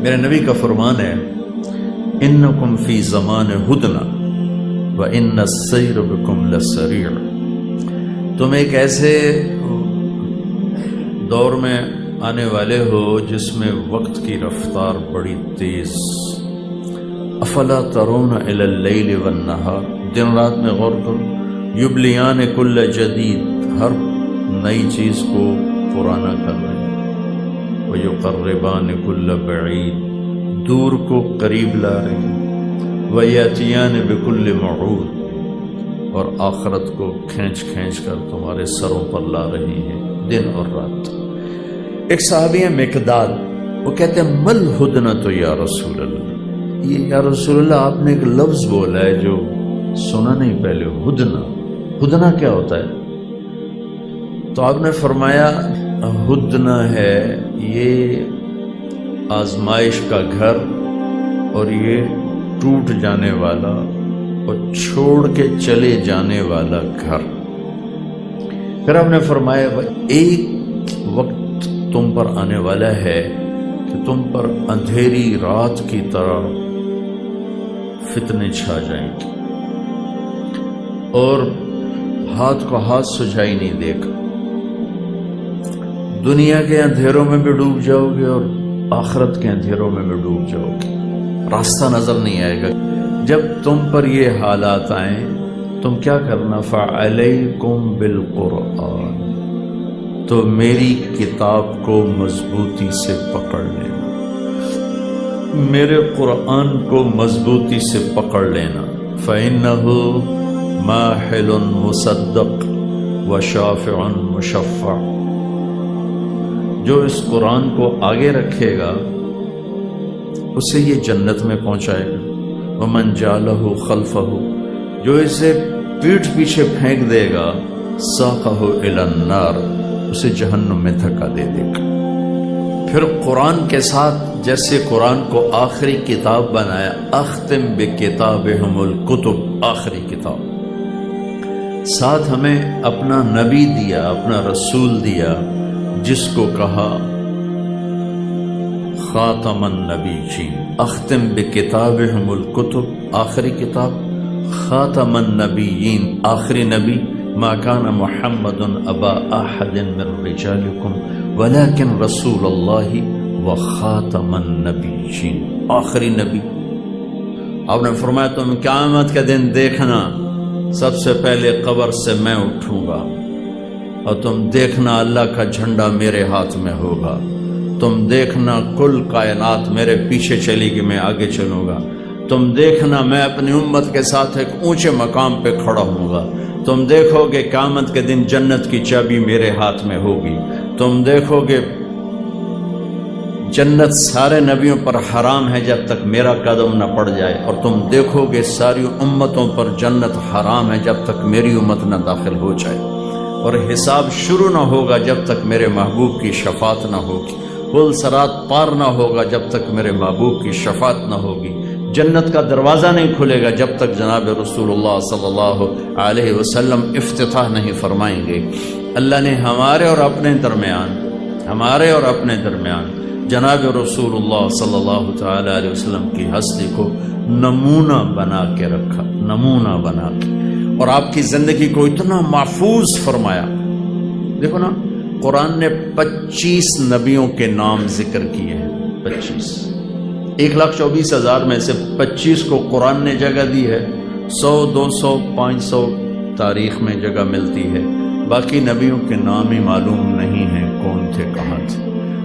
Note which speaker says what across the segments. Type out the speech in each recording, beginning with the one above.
Speaker 1: میرے نبی کا فرمان ہے انکم فی زمان ہدنا وان السیر بکم لسریع، تم ایک ایسے دور میں آنے والے ہو جس میں وقت کی رفتار بڑی تیز۔ افلا ترون الی اللیل والنہار، دن رات میں غور کرو، یبلیان کل جدید، ہر نئی چیز کو پرانا کر رہے ہیں، ویقربان کل بعید، دور کو قریب لا رہے ہیں، ویاتیان بکل موعود، اور آخرت کو کھینچ کھینچ کر تمہارے سروں پر لا رہی ہیں دن اور رات۔ ایک صحابی ہے مقداد، وہ کہتے ہیں مل ہدنۃ یا رسول اللہ، یہ یا رسول اللہ آپ نے ایک لفظ بولا ہے جو سنا نہیں پہلے، ہدنہ، ہدنہ کیا ہوتا ہے؟ تو آپ نے فرمایا ہدنہ ہے یہ آزمائش کا گھر، اور یہ ٹوٹ جانے والا اور چھوڑ کے چلے جانے والا گھر۔ پھر آپ نے فرمایا ایک وقت تم پر آنے والا ہے کہ تم پر اندھیری رات کی طرح فتنے چھا جائیں گے، اور ہاتھ کو ہاتھ سجائی نہیں دے گا، دنیا کے اندھیروں میں بھی ڈوب جاؤ گے اور آخرت کے اندھیروں میں بھی ڈوب جاؤ گے، راستہ نظر نہیں آئے گا۔ جب تم پر یہ حالات آئیں تم کیا کرنا؟ فَعَلَيْكُمْ بِالْقُرْآنِ، تو میری کتاب کو مضبوطی سے پکڑ لینا، میرے قرآن کو مضبوطی سے پکڑ لینا۔ فَإِنَّهُ مَاحِلٌ مُصَدَّقٌ وَشَافِعٌ مُشَفَّعٌ، جو اس قرآن کو آگے رکھے گا اسے یہ جنت میں پہنچائے گا، ومن جعلہ خلفہ، جو اسے پیٹھ پیچھے پھینک دے گا، ساقہ الی النار، اسے جہنم میں دھکا دے دے گا۔ پھر قرآن کے ساتھ جیسے قرآن کو آخری کتاب بنایا، اختم بکتابہم الکتب، آخری کتاب، ساتھ ہمیں اپنا نبی دیا، اپنا رسول دیا، جس کو کہا خاتم النبیین، اختم بکتابہم الکتب، آخری کتاب، خاتم النبیین، آخری نبی، ما کان محمد ابا احد من رجالکم ولکن رسول اللہ وخاتم النبیین، آخری نبی۔ آپ نے فرمایا تم قیامت کا دن دیکھنا، سب سے پہلے قبر سے میں اٹھوں گا، اور تم دیکھنا اللہ کا جھنڈا میرے ہاتھ میں ہوگا، تم دیکھنا کل کائنات میرے پیچھے چلے گی، میں آگے چلوں گا، تم دیکھنا میں اپنی امت کے ساتھ ایک اونچے مقام پہ کھڑا ہوں گا، تم دیکھو گے قیامت کے دن جنت کی چابی میرے ہاتھ میں ہوگی، تم دیکھو گے جنت سارے نبیوں پر حرام ہے جب تک میرا قدم نہ پڑ جائے، اور تم دیکھو گے ساری امتوں پر جنت حرام ہے جب تک میری امت نہ داخل ہو جائے، اور حساب شروع نہ ہوگا جب تک میرے محبوب کی شفاعت نہ ہوگی، پل صراط پار نہ ہوگا جب تک میرے محبوب کی شفاعت نہ ہوگی، جنت کا دروازہ نہیں کھلے گا جب تک جناب رسول اللہ صلی اللہ علیہ وسلم افتتاح نہیں فرمائیں گے۔ اللہ نے ہمارے اور اپنے درمیان جناب رسول اللہ صلی اللہ تعالی علیہ وسلم کی ہستی کو نمونہ بنا کے رکھا، نمونہ بنا کے، اور آپ کی زندگی کو اتنا محفوظ فرمایا۔ دیکھو نا، قرآن نے 25 نبیوں کے نام ذکر کیے ہیں، 25، 1,24,000 میں سے 25 کو قرآن نے جگہ دی ہے، 100 200 500 تاریخ میں جگہ ملتی ہے، باقی نبیوں کے نام ہی معلوم نہیں ہیں کون تھے، کہاں تھے۔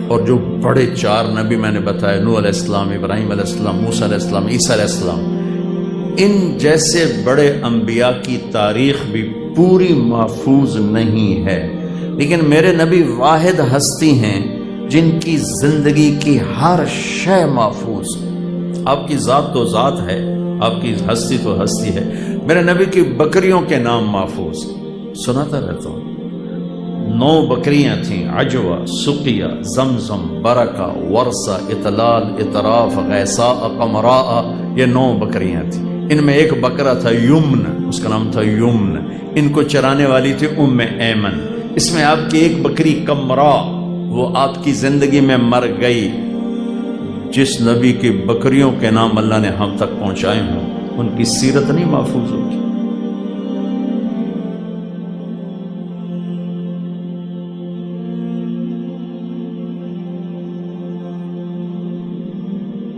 Speaker 1: اور جو بڑے 4 نبی میں نے بتایا، نوح علیہ السلام، ابراہیم علیہ السلام، موسیٰ علیہ السلام، عیسیٰ علیہ السلام، ان جیسے بڑے انبیاء کی تاریخ بھی پوری محفوظ نہیں ہے، لیکن میرے نبی واحد ہستی ہیں جن کی زندگی کی ہر شے محفوظ۔ آپ کی ذات تو ذات ہے، آپ کی ہستی تو ہستی ہے، میرے نبی کی بکریوں کے نام محفوظ، سناتا رہتا ہوں۔ 9 بکریاں تھیں، عجوہ، سقیہ، زمزم، برکہ، ورثہ، اطلال، اطراف، غیثاء، قمراء، یہ 9 بکریاں تھیں۔ ان میں ایک بکرا تھا یمن، اس کا نام تھا یمن، ان کو چرانے والی تھی ام ایمن۔ اس میں آپ کی ایک بکری قمراء، وہ آپ کی زندگی میں مر گئی، جس نبی کی بکریوں کے نام اللہ نے ہم تک پہنچائے ہوں ان کی سیرت نہیں محفوظ ہوگی.